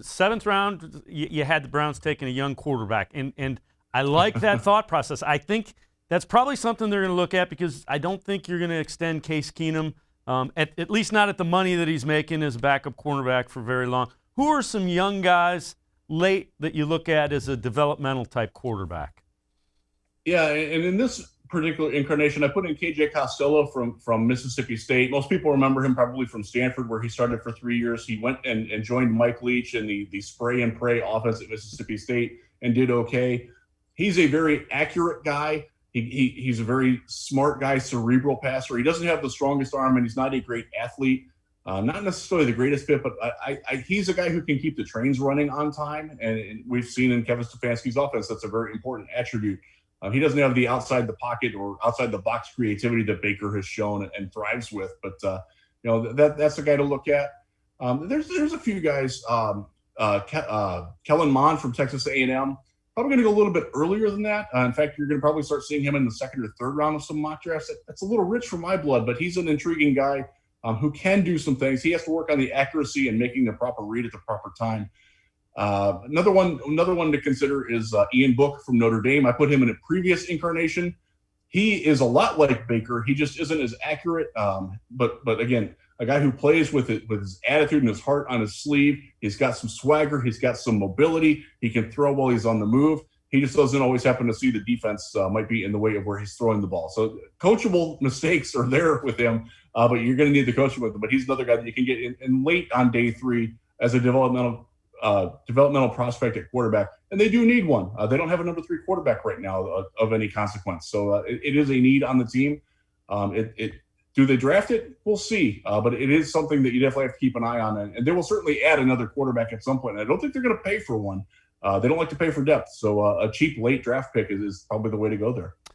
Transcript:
seventh round, you had the Browns taking a young quarterback, and I like that thought process. I think that's probably something they're going to look at because I don't think you're going to extend Case Keenum, at least not at the money that he's making as a backup cornerback for very long. Who are some young guys late that you look at as a developmental type quarterback? Yeah, and in this particular incarnation, I put in KJ Costello from Mississippi State. Most people remember him probably from Stanford, where he started for 3 years. He went and joined Mike Leach in the spray and pray offense at Mississippi State and did okay. He's a very accurate guy. He's a very smart guy, cerebral passer. He doesn't have the strongest arm, and he's not a great athlete. Not necessarily the greatest fit, but he's a guy who can keep the trains running on time. And we've seen in Kevin Stefanski's offense, that's a very important attribute. He doesn't have the outside the pocket or outside the box creativity that Baker has shown and thrives with. But that's a guy to look at. There's a few guys. Kellen Mond from Texas A&M. Probably going to go a little bit earlier than that. In fact, you're going to probably start seeing him in the second or third round of some mock drafts. That's a little rich for my blood, but he's an intriguing guy who can do some things. He has to work on the accuracy and making the proper read at the proper time. Another one to consider is Ian Book from Notre Dame. I put him in a previous incarnation. He is a lot like Baker. He just isn't as accurate. But again, a guy who plays with his attitude and his heart on his sleeve. He's got some swagger. He's got some mobility. He can throw while he's on the move. He just doesn't always happen to see the defense might be in the way of where he's throwing the ball. So coachable mistakes are there with him, but you're going to need the coaching with him. But he's another guy that you can get in late on day 3 as a developmental prospect at quarterback, and they do need one. They don't have a number 3 quarterback right now of any consequence, so it is a need on the team. Do they draft it? We'll see, but it is something that you definitely have to keep an eye on, and they will certainly add another quarterback at some point. And I don't think they're going to pay for one. They don't like to pay for depth, so a cheap late draft pick is probably the way to go there.